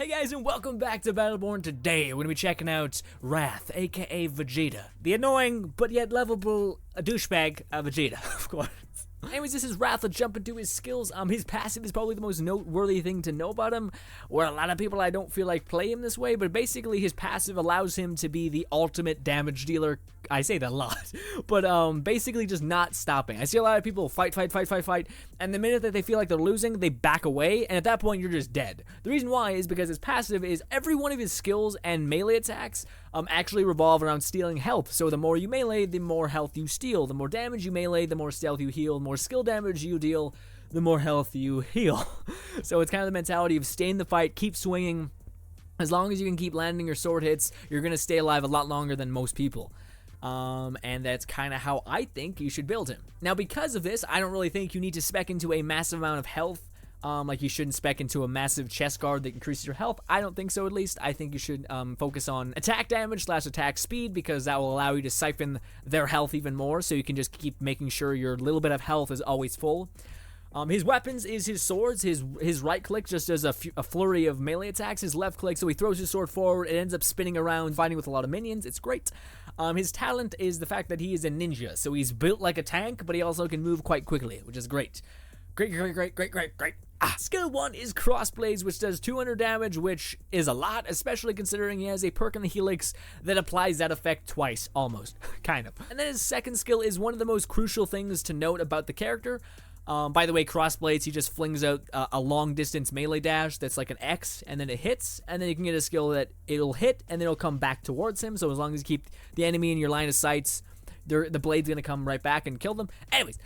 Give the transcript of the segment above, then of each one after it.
Hey guys, and welcome back to Battleborn. Today we're going to be checking out Rath, aka Vegeta. The annoying, but yet lovable douchebag Vegeta, of course. Anyways, this is Rath. Let's jump into his skills. His passive is probably the most noteworthy thing to know about him, where a lot of people I don't feel like play him this way, but basically his passive allows him to be the ultimate damage dealer. I say that a lot, but basically just not stopping. I see a lot of people fight, and the minute that they feel like they're losing, they back away, and at that point you're just dead. The reason why is because his passive is every one of his skills and melee attacks actually revolve around stealing health. So the more you melee, the more health you steal. The more damage you melee, the more stealth you heal. The more skill damage you deal, the more health you heal. So it's kind of the mentality of stay in the fight, keep swinging. As long as you can keep landing your sword hits, you're going to stay alive a lot longer than most people. And that's kind of how I think you should build him. Now, because of this, I don't really think you need to spec into a massive amount of health. Like you shouldn't spec into a massive chest guard that increases your health. I don't think so, at least. I think you should focus on attack damage / attack speed, because that will allow you to siphon their health even more, so you can just keep making sure your little bit of health is always full. His weapons is his swords. His right click just does a flurry of melee attacks. His left click, so he throws his sword forward. It ends up spinning around, fighting with a lot of minions. It's great. His talent is the fact that he is a ninja, so he's built like a tank, but he also can move quite quickly, which is great. Great. Skill 1 is Crossblades, which does 200 damage, which is a lot, especially considering he has a perk in the helix that applies that effect twice, almost, kind of. And then his second skill is one of the most crucial things to note about the character. By the way, Crossblades, he just flings out a long-distance melee dash that's like an X, and then it hits, and then you can get a skill that it'll hit, and then it'll come back towards him, so as long as you keep the enemy in your line of sights, the blade's going to come right back and kill them. Anyways,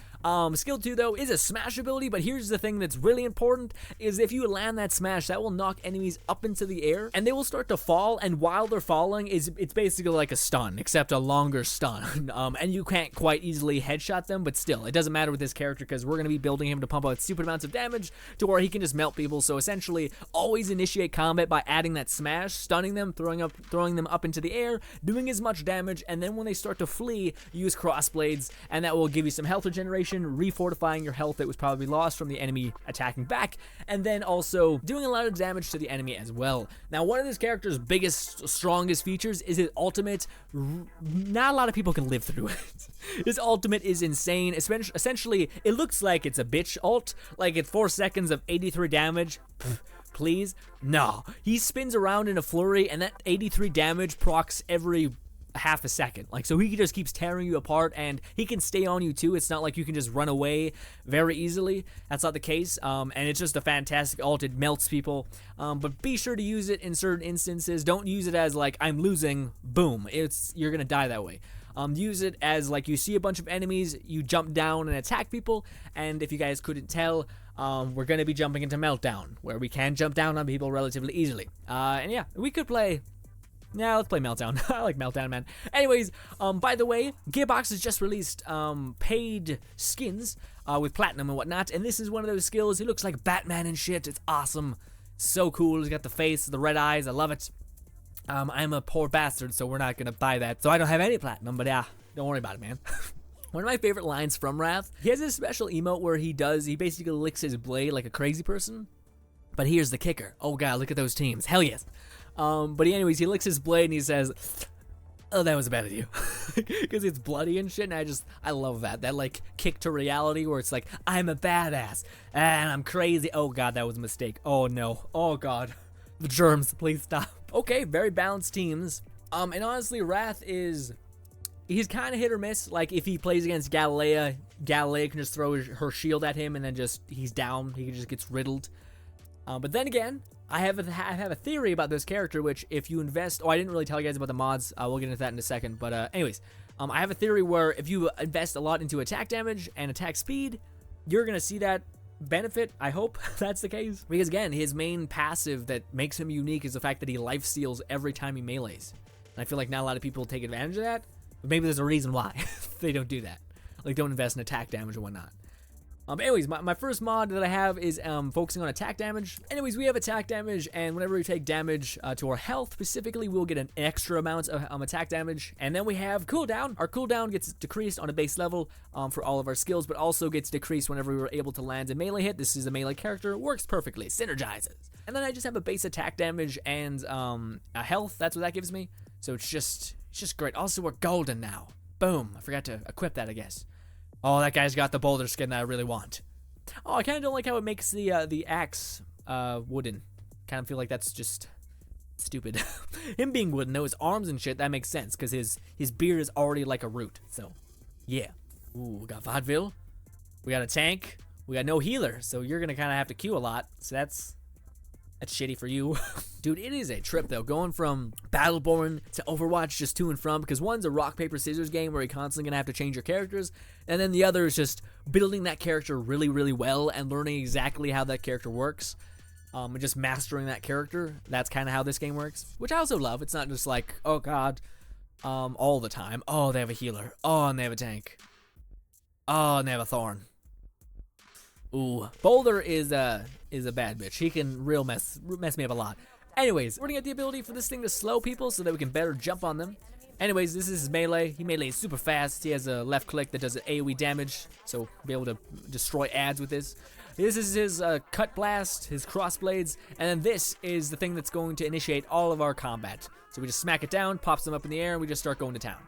skill 2, though, is a smash ability, but here's the thing that's really important, is if you land that smash, that will knock enemies up into the air, and they will start to fall, and while they're falling, it's basically like a stun, except a longer stun, and you can't quite easily headshot them, but still, it doesn't matter with this character, because we're going to be building him to pump out stupid amounts of damage, to where he can just melt people, so essentially, always initiate combat by adding that smash, stunning them, throwing them up into the air, doing as much damage, and then when they start to flee, use Crossblades, and that will give you some health regeneration, refortifying your health that was probably lost from the enemy attacking back, and then also doing a lot of damage to the enemy as well. Now, one of this character's biggest, strongest features is his ultimate. Not a lot of people can live through it. His ultimate is insane. Essentially, it looks like it's a bitch ult, like it's 4 seconds of 83 damage. Please? No. He spins around in a flurry, and that 83 damage procs every half a second. Like, so he just keeps tearing you apart, and he can stay on you too. It's not like you can just run away very easily. That's not the case. And it's just a fantastic ult. It melts people. But be sure to use it in certain instances. Don't use it as like, I'm losing, boom. You're gonna die that way. Use it as like you see a bunch of enemies, you jump down and attack people, and if you guys couldn't tell, we're going to be jumping into Meltdown, where we can jump down on people relatively easily. And yeah, we could play. Yeah, let's play Meltdown. I like Meltdown, man. Anyways, by the way, Gearbox has just released paid skins with platinum and whatnot, and this is one of those skills. He looks like Batman and shit. It's awesome. So cool. He's got the face, the red eyes. I love it. I'm a poor bastard, so we're not going to buy that. So I don't have any platinum, but yeah, don't worry about it, man. One of my favorite lines from Rath, he has this special emote where he basically licks his blade like a crazy person. But here's the kicker. Oh god, look at those teams. Hell yes. But anyways, he licks his blade and he says, oh, that was bad of you. Because it's bloody and shit, and I love that. That, like, kick to reality where it's like, I'm a badass, and I'm crazy. Oh god, that was a mistake. Oh no. Oh god. The germs, please stop. Okay, very balanced teams. And honestly, Rath he's kind of hit or miss. Like, if he plays against Galilea can just throw her shield at him, and then he's down. He just gets riddled. But then again, I have a theory about this character, which if you invest... Oh, I didn't really tell you guys about the mods. We'll get into that in a second. But anyways, I have a theory where if you invest a lot into attack damage and attack speed, you're going to see that benefit. I hope that's the case. Because again, his main passive that makes him unique is the fact that he life steals every time he melees. And I feel like not a lot of people take advantage of that. But maybe there's a reason why they don't do that. Like, don't invest in attack damage or whatnot. Anyways, my first mod that I have is focusing on attack damage. Anyways, we have attack damage, and whenever we take damage to our health specifically, we'll get an extra amount of attack damage. And then we have cooldown. Our cooldown gets decreased on a base level for all of our skills, but also gets decreased whenever we were able to land a melee hit. This is a melee character, works perfectly, synergizes. And then I just have a base attack damage and a health. That's what that gives me. So it's just great. Also, we're golden now. Boom! I forgot to equip that, I guess. Oh, that guy's got the boulder skin that I really want. Oh, I kind of don't like how it makes the axe wooden. Kind of feel like that's just stupid. Him being wooden, though, his arms and shit, that makes sense, because his beard is already like a root, so, yeah. Ooh, we got Vaudeville. We got a tank. We got no healer, so you're going to kind of have to queue a lot, so that's shitty for you. Dude, it is a trip, though, going from Battleborn to Overwatch just to and from, because one's a rock, paper, scissors game where you're constantly going to have to change your characters, and then the other is just building that character really, really well and learning exactly how that character works, and just mastering that character. That's kind of how this game works, which I also love. It's not just like, oh god, all the time. Oh, they have a healer. Oh, and they have a tank. Oh, and they have a thorn. Ooh, Boulder is a bad bitch. He can real mess me up a lot. Anyways, we're gonna get the ability for this thing to slow people so that we can better jump on them. Anyways, this is his melee. He melees super fast. He has a left click that does AoE damage, so be able to destroy ads with this. This is his cut blast, his cross blades, and then this is the thing that's going to initiate all of our combat. So we just smack it down, pops them up in the air, and we just start going to town.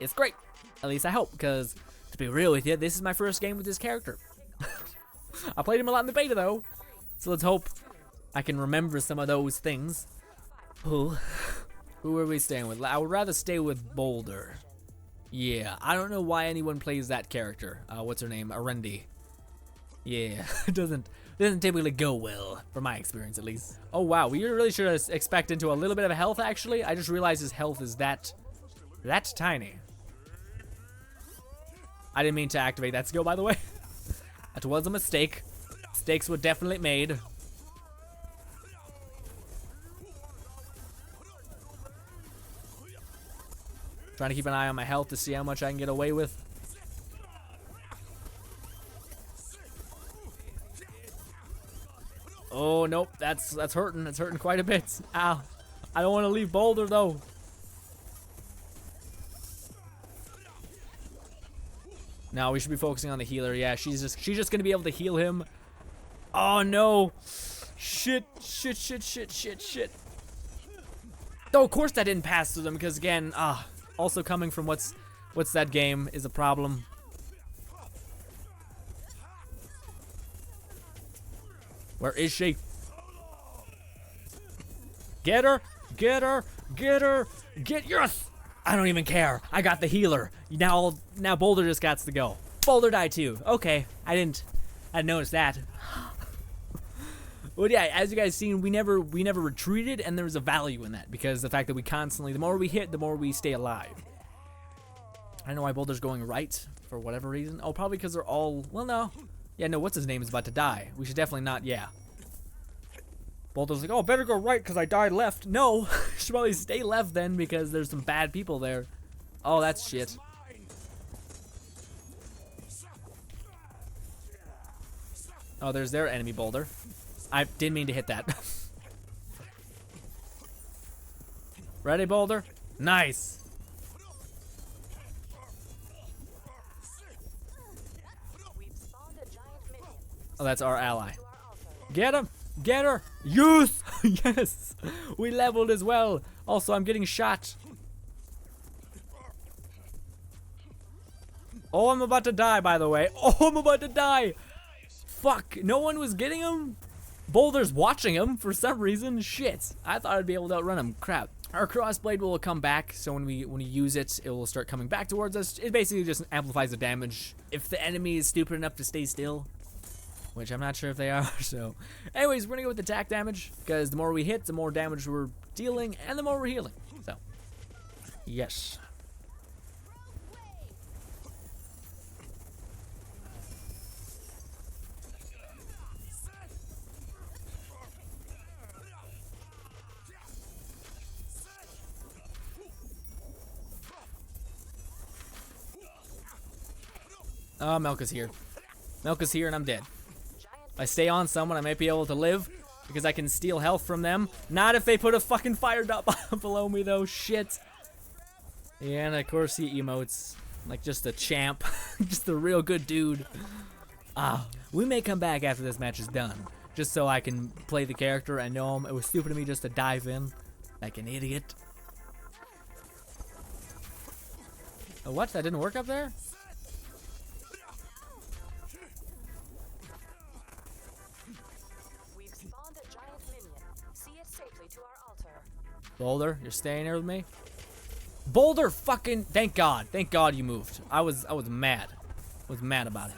It's great. At least I hope, because to be real with you, this is my first game with this character. I played him a lot in the beta, though, so let's hope I can remember some of those things. Who are we staying with? I would rather stay with Boulder. Yeah, I don't know why anyone plays that character. What's her name? Arendi. Yeah, it doesn't typically go well, from my experience at least. Oh wow, we really should have expected into a little bit of health, actually. I just realized his health is that tiny. I didn't mean to activate that skill, by the way. That was a mistake. Mistakes were definitely made. Trying to keep an eye on my health to see how much I can get away with. Oh, nope. That's hurting. That's hurting quite a bit. Ow. I don't want to leave Boulder, though. No, we should be focusing on the healer. Yeah, she's just gonna be able to heal him. Oh no! Shit! Oh, of course that didn't pass through them because again, also coming from what's that game is a problem. Where is she? Get her! Get her! Get her! Get yours! I don't even care. I got the healer. Now Boulder just got to go. Boulder died too. Okay, I didn't notice that. But yeah, as you guys seen, we never retreated, and there was a value in that because the fact that we constantly, the more we hit, the more we stay alive. I don't know why Boulder's going right for whatever reason. Oh, probably because they're all. Well, no. Yeah, no. What's his name is about to die. We should definitely not. Yeah. Boulder's like, oh, better go right because I died left. No, should probably stay left then because there's some bad people there. Oh, that's shit. Oh, there's their enemy Boulder. I didn't mean to hit that. Ready, Boulder? Nice. Oh, that's our ally. Get him! Get her! Yes! Yes! We leveled as well. Also, I'm getting shot. Oh, I'm about to die, by the way. Oh, I'm about to die. Fuck, no one was getting him? Boulder's watching him for some reason. Shit. I thought I'd be able to outrun him. Crap. Our crossblade will come back, so when we use it, it will start coming back towards us. It basically just amplifies the damage. If the enemy is stupid enough to stay still, which I'm not sure if they are, so. Anyways, we're gonna go with attack damage, because the more we hit, the more damage we're dealing, and the more we're healing. So, yes. Oh, Melka's here. Milk is here and I'm dead. If I stay on someone, I might be able to live because I can steal health from them. Not if they put a fucking fire dot below me though, shit. Yeah, and of course he emotes like just a champ, just a real good dude. We may come back after this match is done, just so I can play the character and know him. It was stupid of me just to dive in like an idiot. Oh, what? That didn't work up there? We've spawned a giant minion. See it safely to our altar. Boulder, you're staying here with me? Boulder fucking, thank God you moved. I was mad. I was mad about it.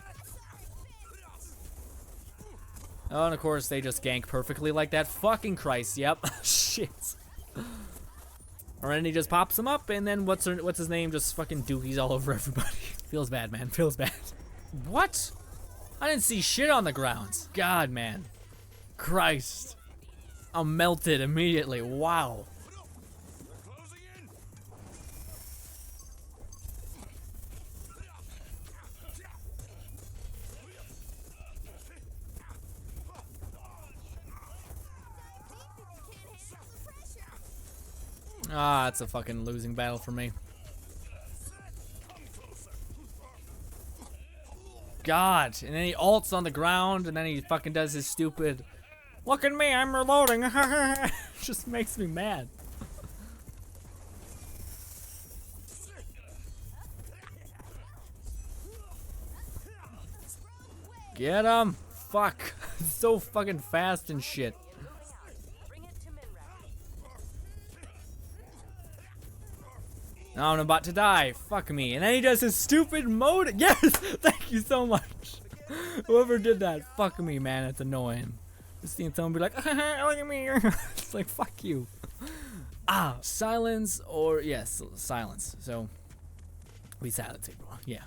Oh, and of course they just gank perfectly like that. Fucking Christ, yep. Shit. Or then he just pops him up, and then what's his name? Just fucking dookies all over everybody. Feels bad, man. Feels bad. What? I didn't see shit on the ground. God, man. Christ. I'm melted immediately. Wow. Ah, it's a fucking losing battle for me. God, and then he ults on the ground, and then he fucking does his stupid, look at me, I'm reloading. Just makes me mad. Get him! Fuck. So fucking fast and shit. Now I'm about to die. Fuck me. And then he does his stupid mode. Yes! Thank you so much. Whoever did that, fuck me, man. It's annoying. Just seeing someone be like, look at me. It's like, fuck you. Silence or, yes, silence. So, we silence it, bro. Yeah.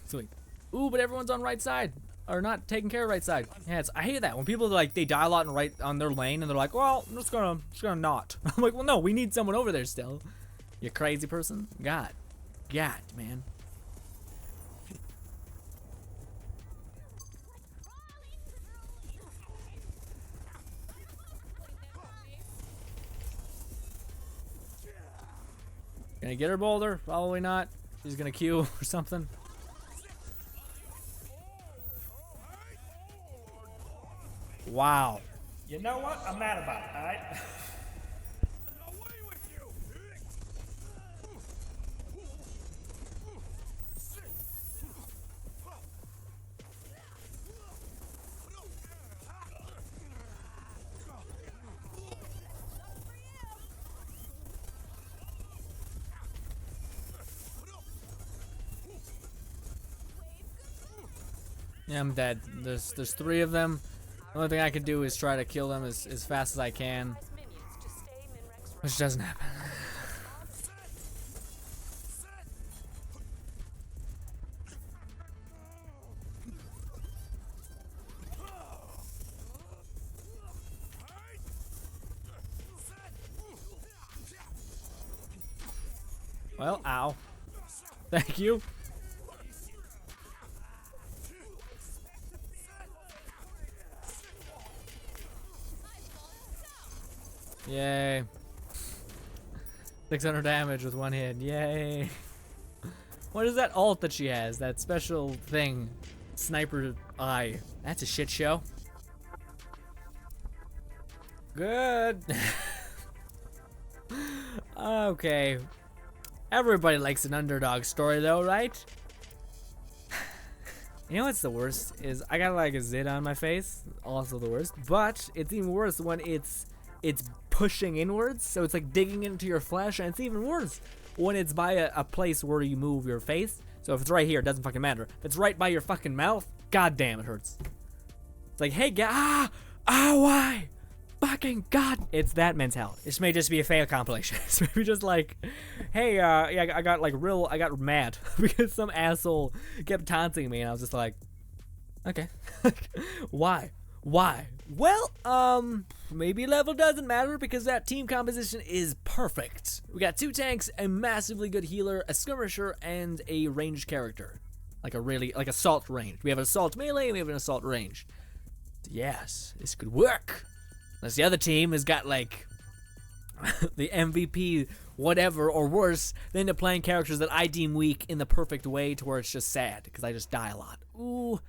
Sweet. Ooh, but everyone's on right side. Or not taking care of right side. Yeah, I hate that. When people like, they die a lot on their lane and they're like, well, I'm just gonna not. I'm like, well, no, we need someone over there still. You crazy person? God, man. Gonna get her, Boulder? Probably not. She's gonna Q or something. Wow. You know what? I'm mad about it, alright? Yeah, I'm dead. There's 3 of them. The only thing I can do is try to kill them as fast as I can, which doesn't happen. Well, ow. Thank you. Yay. 600 damage with 1 hit. Yay. What is that ult that she has? That special thing. Sniper eye. That's a shit show. Good. Okay. Everybody likes an underdog story though, right? You know what's the worst is I got like a zit on my face. Also the worst. But it's even worse when it's pushing inwards, so it's like digging into your flesh, and it's even worse when it's by a place where you move your face. So if it's right here, it doesn't fucking matter. If it's right by your fucking mouth, god damn, it hurts. It's like, hey, why? Fucking god. It's that mentality. This may just be a fail compilation. It's maybe just like, hey, yeah, I got mad because some asshole kept taunting me, and I was just like, okay. Why? Well, maybe level doesn't matter because that team composition is perfect. We got 2 tanks, a massively good healer, a skirmisher, and a ranged character. Like assault range. We have an assault melee and we have an assault range. Yes, this could work. Unless the other team has got like the MVP whatever or worse, they end up playing characters that I deem weak in the perfect way to where it's just sad because I just die a lot. Ooh.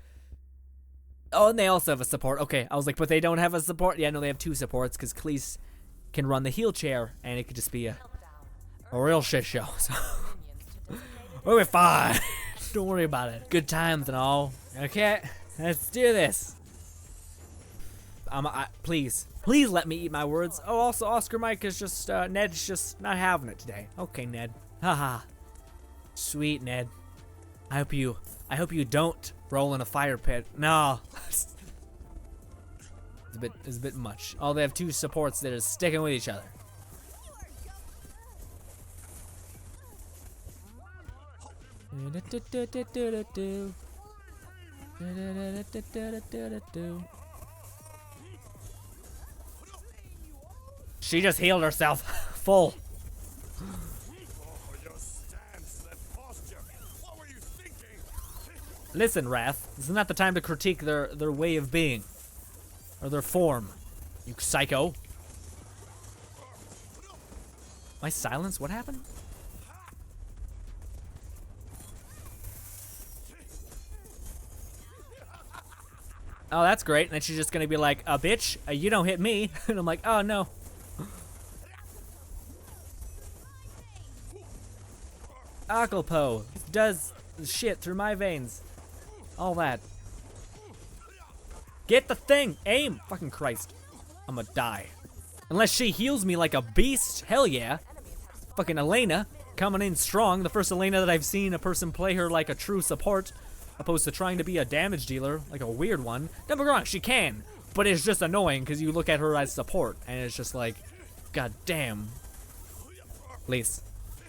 Oh, and they also have a support. Okay, I was like, but they don't have a support? Yeah, no, they have 2 supports because Cleese can run the heal chair and it could just be a real shit show. So we'll be fine. Don't worry about it. Good times and all. Okay, let's do this. Please let me eat my words. Oh, also Oscar Mike is just, Ned's just not having it today. Okay, Ned. Haha. Sweet Ned. I hope you don't roll in a fire pit. No. It's a bit much. Oh, they have 2 supports that are sticking with each other. She just healed herself. Full. Listen, Rath. This is not the time to critique their way of being. Or their form. You psycho. My silence? What happened? Oh, that's great. And then she's just gonna be like, bitch, you don't hit me. And I'm like, oh no. Aquilpo does shit through my veins. All that. Get the thing! Aim! Fucking Christ. I'm gonna die. Unless she heals me like a beast. Hell yeah. Fucking Elena coming in strong. The first Elena that I've seen a person play her like a true support, opposed to trying to be a damage dealer, like a weird one. Don't get me wrong, she can, but it's just annoying because you look at her as support and it's just like, god damn. Please.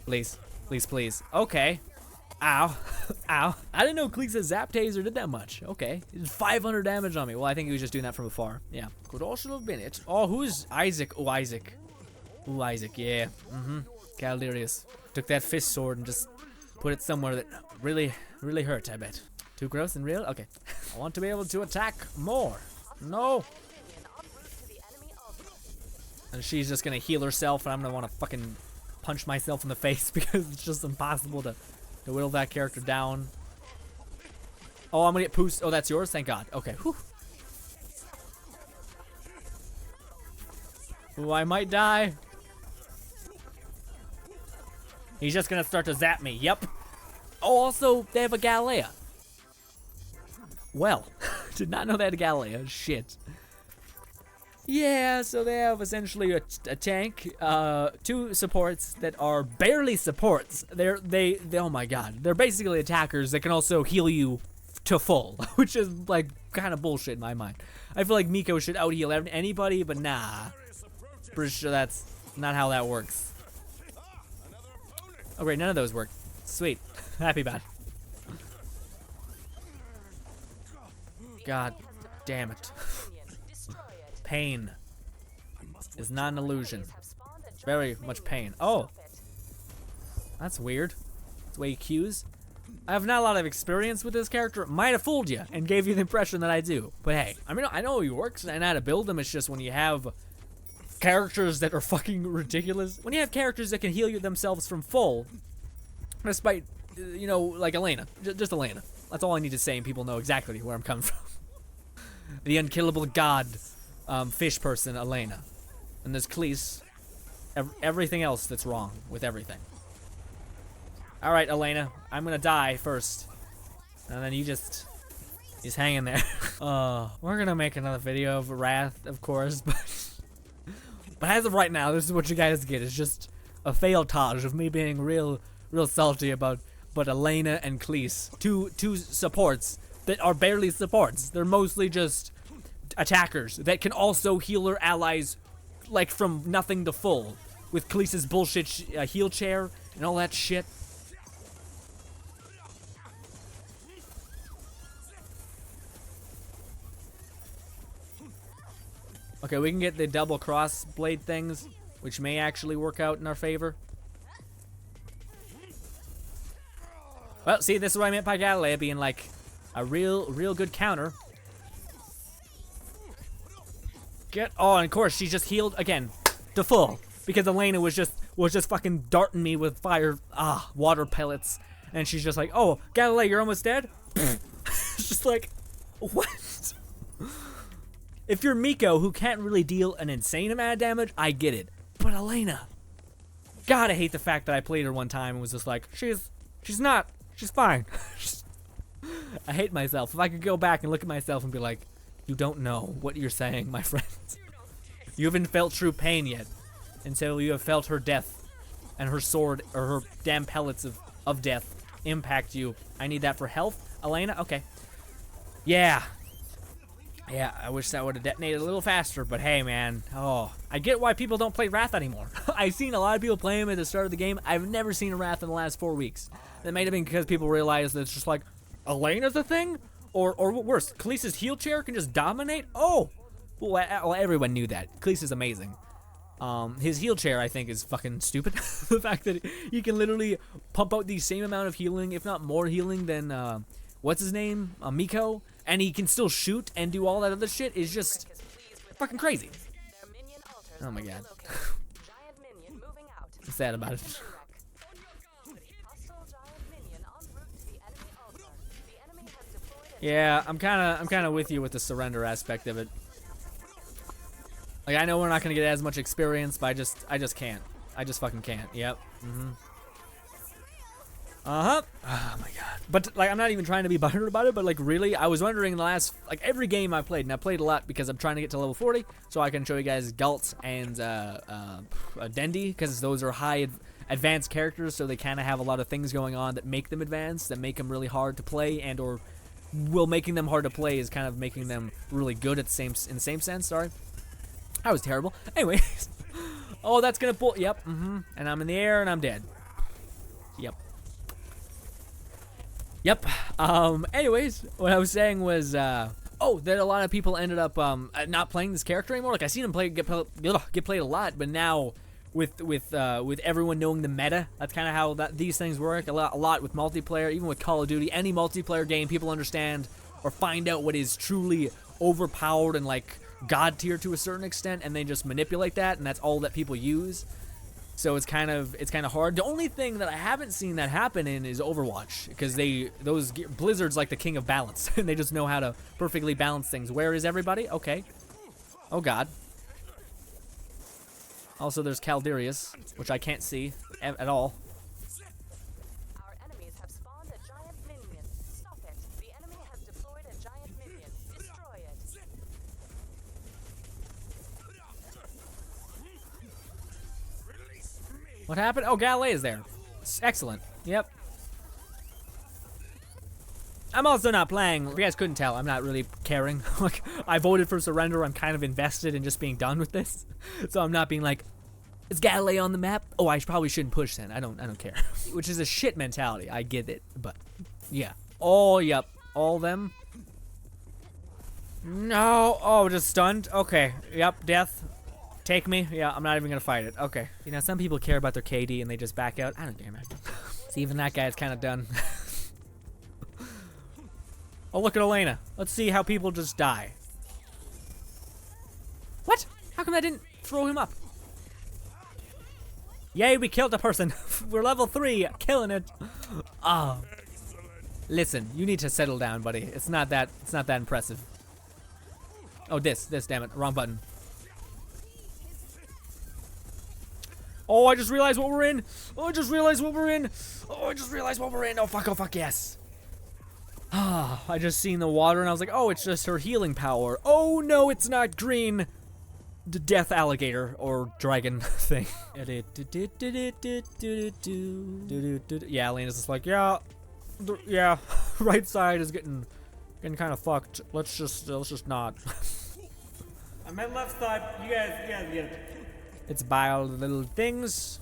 Please. Please, please. Okay. Ow. Ow. I didn't know Cleese's zap taser did that much. Okay. He did 500 damage on me. Well, I think he was just doing that from afar. Yeah. Could also have been it. Oh, who's Isaac? Oh, Isaac. Ooh, Isaac. Yeah. Calderius. Took that fist sword and just put it somewhere that really hurt, I bet. Too gross and real? Okay. I want to be able to attack more. No. And she's just gonna heal herself and I'm gonna want to fucking punch myself in the face because it's just impossible to whittle that character down. Oh, I'm gonna get poos. Oh, that's yours? Thank God. Okay. Whew. Ooh, I might die. He's just gonna start to zap me. Yep. Oh, also, they have a Galea. Well, did not know they had a Galea. Shit. Yeah, so they have essentially a tank, 2 supports that are barely supports. They oh my god, they're basically attackers that can also heal you to full, which is like kind of bullshit in my mind. I feel like Miko should out heal anybody, but nah, pretty sure that's not how that works. Oh great, none of those work. Sweet, happy about it. God damn it. Pain is not an illusion. Very much pain. Oh, that's weird. That's way cues. I have not a lot of experience with this character. Might have fooled you and gave you the impression that I do. But hey, I mean, I know he works and how to build them. It's just when you have characters that are fucking ridiculous. When you have characters that can heal you themselves from full, despite, you know, like Elena. Just Elena. That's all I need to say and people know exactly where I'm coming from. The unkillable god. Fish person, Elena. And there's Cleese. Everything else that's wrong with everything. Alright, Elena. I'm gonna die first. And then you just hang in there. We're gonna make another video of Rath, of course, but as of right now, this is what you guys get. It's just a failtage of me being real salty about Elena and Cleese. Two supports that are barely supports. They're mostly just attackers that can also heal their allies like from nothing to full with Cleese's bullshit heal chair and all that shit. Okay, we can get the double cross blade things, which may actually work out in our favor. Well, see, this is what I meant by Galilea being like a real good counter. Oh, and of course she's just healed again to full because Elena was just fucking darting me with fire water pellets, and she's just like, oh, Galilea, you're almost dead. It's just like, what? If you're Miko, who can't really deal an insane amount of damage, I get it. But Elena, God, I hate the fact that I played her one time and was just like, she's fine. I hate myself. If I could go back and look at myself and be like, you don't know what you're saying, my friend. You haven't felt true pain yet until you have felt her death and her sword or her damn pellets of death impact you. I need that for health. Elena, okay. Yeah, I wish that would have detonated a little faster, but hey, man. Oh, I get why people don't play Rath anymore. I've seen a lot of people play him at the start of the game. I've never seen a Rath in the last 4 weeks. That may have been because people realized that it's just like, Elena's a thing? Or worse, Khaleesi's heal chair can just dominate? Oh! Well, everyone knew that. Khaleesi's amazing. His heal chair, I think, is fucking stupid. The fact that he can literally pump out the same amount of healing, if not more healing than, what's his name? Miko? And he can still shoot and do all that other shit is just fucking crazy. Oh my god. I'm sad about it. Yeah, I'm kind of with you with the surrender aspect of it. Like, I know we're not gonna get as much experience, but I just can't. I just fucking can't. Yep. Oh my god. But like, I'm not even trying to be butthurt about it, but like, really, I was wondering in the last, like, every game I played, and I played a lot because I'm trying to get to level 40, so I can show you guys Galt and Dendi, because those are high advanced characters, so they kind of have a lot of things going on that make them advanced, that make them really hard to play, and or making them hard to play is kind of making them really good at in the same sense. Sorry, that was terrible. Anyways, oh, that's gonna pull. Yep. And I'm in the air and I'm dead. Yep. Anyways, what I was saying was, that a lot of people ended up not playing this character anymore. Like, I seen him get played a lot, but now with everyone knowing the meta, that's kind of how these things work. A lot with multiplayer, even with Call of Duty, any multiplayer game, people understand or find out what is truly overpowered and like god tier to a certain extent, and they just manipulate that, and that's all that people use. So it's kind of hard. The only thing that I haven't seen that happen in is Overwatch, because Blizzard's like the king of balance, and they just know how to perfectly balance things. Where is everybody? Okay. Oh god. Also, there's Calderius, which I can't see at all. Our enemies have spawned a giant minion. Stop it. The enemy has deployed a giant minion. Destroy it. What happened? Oh, Galilea is there. Excellent. Yep. I'm also not playing. If you guys couldn't tell, I'm not really caring. Like, I voted for surrender. I'm kind of invested in just being done with this. So I'm not being like, is Galilea on the map? Oh, I probably shouldn't push then. I don't care. Which is a shit mentality. I get it, but yeah. Oh, yep. All them. No. Oh, just stunned. Okay. Yep. Death. Take me. Yeah, I'm not even gonna fight it. Okay. You know, some people care about their KD and they just back out. I don't care, man. See, even that guy's kind of done. Oh, look at Elena. Let's see how people just die. What? How come I didn't throw him up? Yay, we killed a person. We're level 3, killing it. Oh. Listen, you need to settle down, buddy. It's not that impressive. Oh, this, damn it. Wrong button. Oh, I just realized what we're in. Oh, I just realized what we're in. Oh, fuck, yes. Ah, I just seen the water and I was like, oh, it's just her healing power. Oh, no, it's not green. The death alligator or dragon thing. Yeah, Elena's just like, yeah, right side is getting kind of fucked. Let's just not. I'm at left side. You guys get it. It's by all the little things.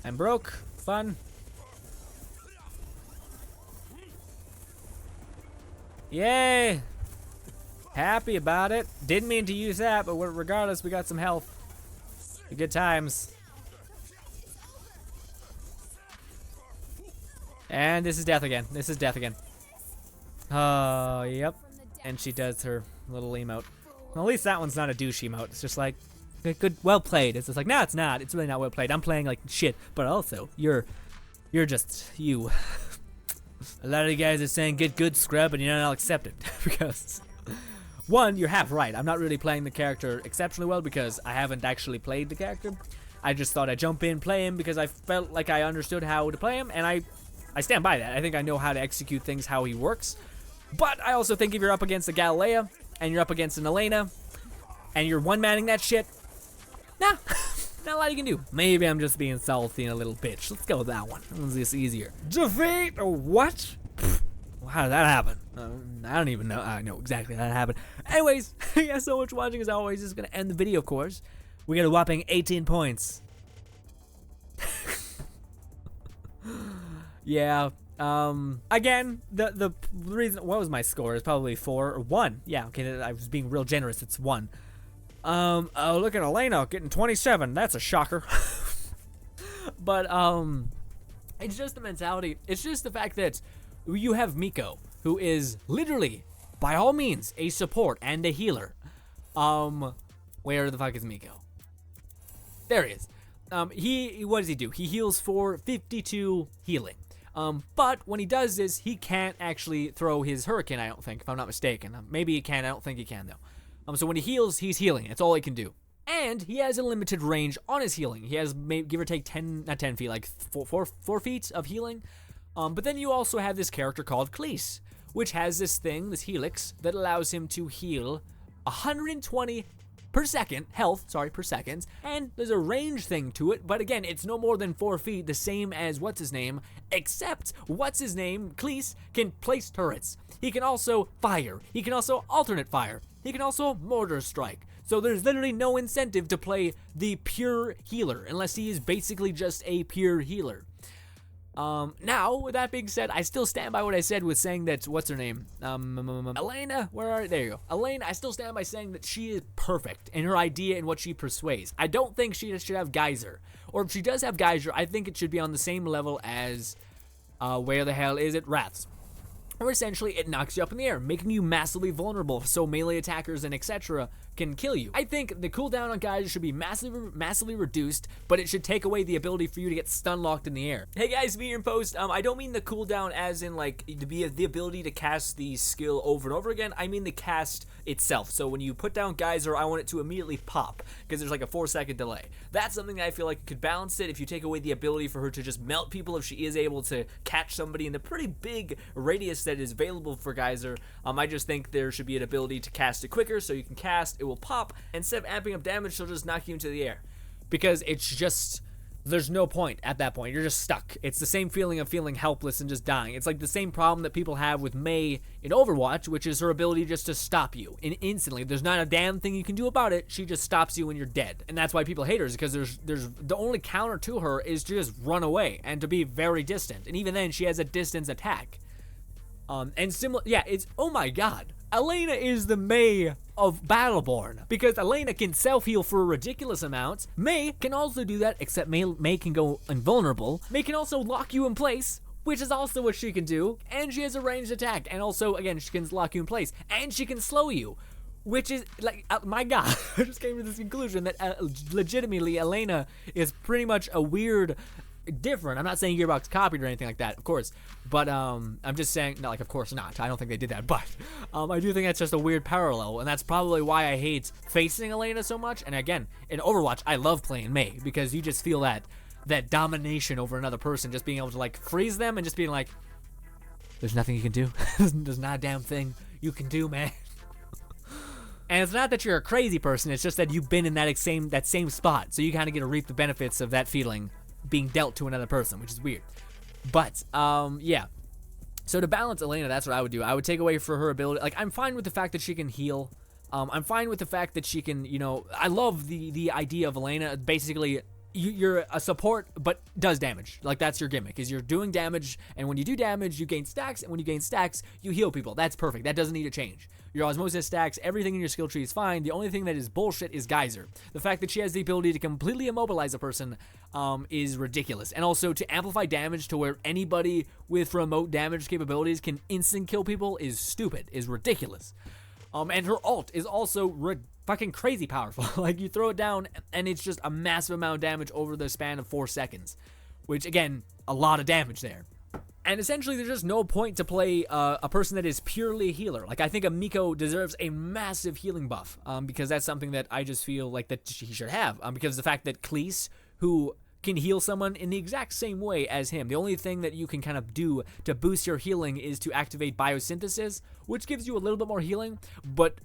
I'm broke. Fun. Yay! Happy about it. Didn't mean to use that, but regardless, we got some health. Good times. And this is death again. This is death again. Oh, yep. And she does her little emote. Well, at least that one's not a douche emote. It's just like, good, well played. It's just like, no, it's not. It's really not well played. I'm playing like shit. But also, you're just you. A lot of you guys are saying get good scrub, and I'll accept it because. One, you're half right. I'm not really playing the character exceptionally well because I haven't actually played the character. I just thought I'd jump in, play him because I felt like I understood how to play him, and I stand by that. I think I know how to execute things, how he works. But I also think if you're up against a Galilea, and you're up against an Elena, and you're one-manning that shit, nah, not a lot you can do. Maybe I'm just being salty and a little bitch. Let's go with that one. That one's just easier. Defeat or what? How did that happen? I don't even know. I know exactly how that happened. Anyways, thank you guys so much for watching. As always, this is going to end the video, of course. We got a whopping 18 points. Yeah. Again, the reason, what was my score? It's probably 4 or 1. Yeah, okay, I was being real generous. It's 1. Oh, look at Elena getting 27. That's a shocker. But, it's just the mentality. It's just the fact that you have Miko, who is literally, by all means, a support and a healer. Where the fuck is Miko? There he is. What does he do? He heals for 52 healing. But when he does this, he can't actually throw his hurricane, I don't think, if I'm not mistaken. Maybe he can, I don't think he can, though. So when he heals, he's healing. That's all he can do. And he has a limited range on his healing. He has, give or take 10, not 10 feet, like 4 feet of healing. But then you also have this character called Cleese, which has this thing, this helix, that allows him to heal 120 per second, per second, and there's a range thing to it, but again, it's no more than 4 feet, the same as what's-his-name, except what's-his-name, Cleese, can place turrets. He can also fire. He can also alternate fire. He can also mortar strike. So there's literally no incentive to play the pure healer, unless he is basically just a pure healer. Now, with that being said, I still stand by what I said with saying that, what's her name? Elena, there you go. Elena, I still stand by saying that she is perfect in her idea and what she persuades. I don't think she should have Geyser. Or if she does have Geyser, I think it should be on the same level as, where the hell is it? Rath's. Or essentially, it knocks you up in the air, making you massively vulnerable, so melee attackers and etc. can kill you. I think the cooldown on Geyser should be massively reduced, but it should take away the ability for you to get stun locked in the air. Hey guys, me here in post. I don't mean the cooldown as in like the ability to cast the skill over and over again. I mean the cast itself. So when you put down Geyser, I want it to immediately pop because there's like a 4-second delay. That's something that I feel like could balance it if you take away the ability for her to just melt people if she is able to catch somebody in the pretty big radius that is available for Geyser. I just think there should be an ability to cast it quicker, so you can cast, it will pop, and instead of amping up damage, she'll just knock you into the air. Because it's just, there's no point at that point. You're just stuck. It's the same feeling of feeling helpless and just dying. It's like the same problem that people have with Mei in Overwatch, which is her ability just to stop you instantly. There's not a damn thing you can do about it. She just stops you when you're dead. And that's why people hate her, is because there's the only counter to her is to just run away and to be very distant. And even then, she has a distance attack. And similar, yeah, it's, oh my god, Elena is the Mei of Battleborn, because Elena can self-heal for ridiculous amounts. Mei can also do that, except Mei can go invulnerable. Mei can also lock you in place, which is also what she can do, and she has a ranged attack, and also, again, she can lock you in place, and she can slow you, which is, like, my god, I just came to this conclusion that legitimately Elena is pretty much a weird, different. I'm not saying Gearbox copied or anything like that, of course, but I'm just saying, no, like, of course not. I don't think they did that, but I do think that's just a weird parallel, and that's probably why I hate facing Elena so much. And again, in Overwatch, I love playing Mei because you just feel that domination over another person, just being able to like freeze them and just being like, there's nothing you can do. There's not a damn thing you can do, man. And it's not that you're a crazy person, it's just that you've been in that same spot, so you kind of get to reap the benefits of that feeling being dealt to another person, which is weird. But yeah, so to balance Elena, that's what I would do. I would take away for her ability, like, I'm fine with the fact that she can heal. I'm fine with the fact that she can, you know, I love the idea of Elena basically you're a support, but does damage. Like, that's your gimmick, is you're doing damage, and when you do damage, you gain stacks, and when you gain stacks, you heal people. That's perfect. That doesn't need to change. Your osmosis stacks, everything in your skill tree is fine. The only thing that is bullshit is Geyser. The fact that she has the ability to completely immobilize a person is ridiculous. And also, to amplify damage to where anybody with remote damage capabilities can instant kill people is stupid, is ridiculous. And her ult is also fucking crazy powerful. Like, you throw it down, and it's just a massive amount of damage over the span of 4 seconds. Which, again, a lot of damage there. And essentially, there's just no point to play a person that is purely a healer. Like, I think a Miko deserves a massive healing buff, because that's something that I just feel like that he should have. Because the fact that Kleese, who can heal someone in the exact same way as him, the only thing that you can kind of do to boost your healing is to activate biosynthesis, which gives you a little bit more healing, but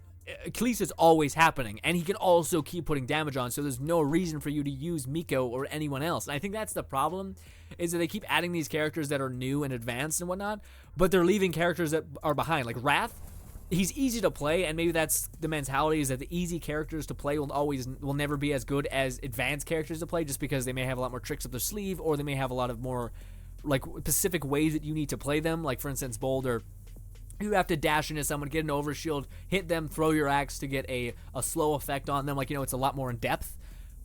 Kleese is always happening, and he can also keep putting damage on, so there's no reason for you to use Miko or anyone else. And I think that's the problem, is that they keep adding these characters that are new and advanced and whatnot, but they're leaving characters that are behind. Like Rath, he's easy to play, and maybe that's the mentality, is that the easy characters to play will never be as good as advanced characters to play, just because they may have a lot more tricks up their sleeve, or they may have a lot of more like specific ways that you need to play them. Like, for instance, Boulder, you have to dash into someone, get an overshield, hit them, throw your axe to get a slow effect on them. Like, it's a lot more in depth.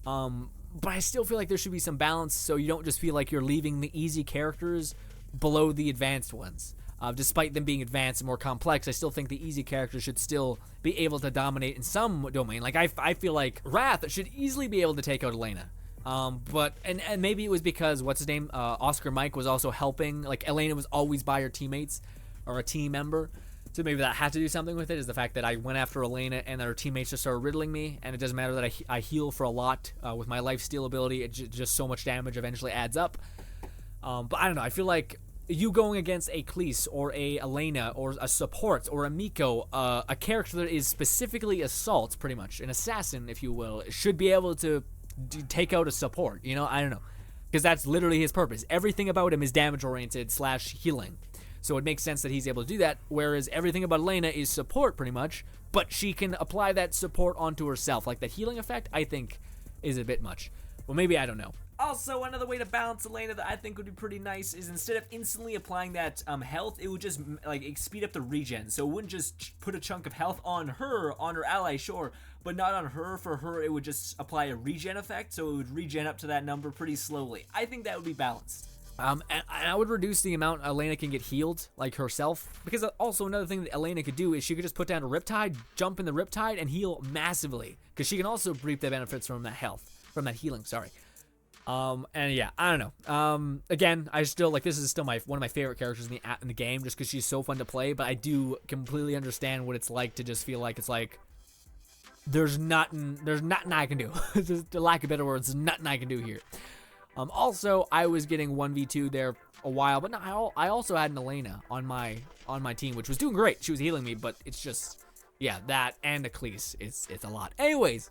But I still feel like there should be some balance, so you don't just feel like you're leaving the easy characters below the advanced ones. Despite them being advanced and more complex, I still think the easy characters should still be able to dominate in some domain. Like, I feel like Rath should easily be able to take out Elena. But maybe it was because, what's his name, Oscar Mike was also helping. Like, Elena was always by her teammates, or a team member, so maybe that had to do something with it, is the fact that I went after Elena and her teammates just started riddling me, and it doesn't matter that I heal for a lot with my lifesteal ability. It just so much damage eventually adds up. But I don't know, I feel like you going against a Kleese or a Elena or a support or a Miko, a character that is specifically assault, pretty much an assassin, if you will, should be able to take out a support. I don't know, because that's literally his purpose. Everything about him is damage oriented / healing. So it makes sense that he's able to do that, whereas everything about Elena is support, pretty much, but she can apply that support onto herself. Like, that healing effect, I think, is a bit much. Well, maybe, I don't know. Also, another way to balance Elena that I think would be pretty nice is, instead of instantly applying that health, it would just speed up the regen. So it wouldn't just put a chunk of health on her ally, sure, but not on her. For her, it would just apply a regen effect, so it would regen up to that number pretty slowly. I think that would be balanced. And I would reduce the amount Elena can get healed, like herself, because also another thing that Elena could do is she could just put down a Riptide, jump in the Riptide, and heal massively, because she can also reap the benefits from that healing, sorry. And yeah, I don't know. Again, I still, this is still one of my favorite characters in the game, just because she's so fun to play, but I do completely understand what it's like to just feel like it's like, there's nothing I can do. Just, to lack of better words, there's nothing I can do here. Also, I was getting 1v2 there a while, but no, I also had an Elena on my team, which was doing great. She was healing me, but it's just, yeah, that and the Kleese, it's a lot. Anyways,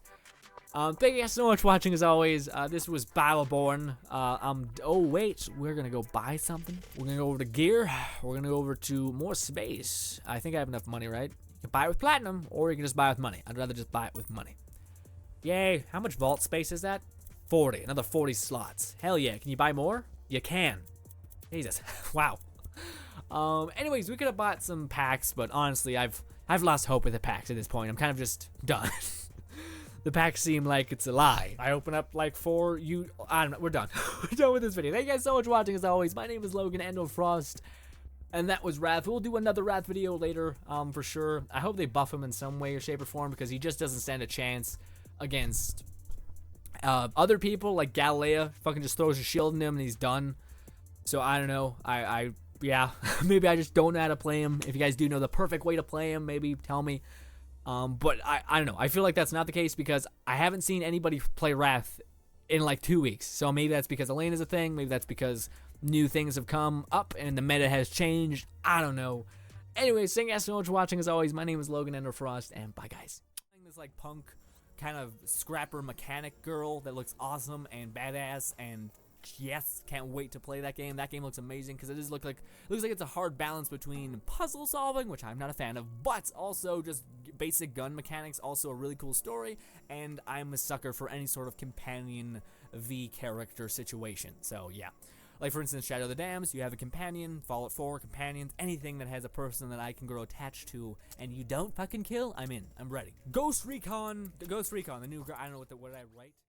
thank you guys so much for watching, as always. This was Battleborn. Oh wait, we're gonna go buy something. We're gonna go over to gear. We're gonna go over to more space. I think I have enough money, right? You can buy it with platinum, or you can just buy it with money. I'd rather just buy it with money. Yay, how much vault space is that? 40, another 40 slots. Hell yeah, can you buy more? You can. Jesus, wow. Anyways, we could have bought some packs, but honestly, I've lost hope with the packs at this point. I'm kind of just done. The packs seem like it's a lie. I open up like 4, I don't know, we're done. We're done with this video. Thank you guys so much for watching, as always. My name is Logan Endofrost, and that was Rath. We'll do another Rath video later, for sure. I hope they buff him in some way or shape or form, because he just doesn't stand a chance against other people. Like Galilea fucking just throws a shield in him and he's done. So I don't know. Yeah, maybe I just don't know how to play him. If you guys do know the perfect way to play him, maybe tell me. But I don't know. I feel like that's not the case, because I haven't seen anybody play Rath in like 2 weeks. So maybe that's because Elena's a thing. Maybe that's because new things have come up and the meta has changed. I don't know. Anyways, thank you guys so much for watching, as always. My name is Logan Endofrost, and bye guys. This like punk kind of scrapper mechanic girl that looks awesome and badass, and yes, can't wait to play that game. That game looks amazing, because it looks like it's a hard balance between puzzle solving, which I'm not a fan of, but also just basic gun mechanics, also a really cool story, and I'm a sucker for any sort of companion V character situation. So yeah. Like for instance, Shadow of the Dams, you have a companion, Fallout 4, companions, anything that has a person that I can grow attached to, and you don't fucking kill, I'm in. I'm ready. Ghost Recon, the new, I don't know what did I write?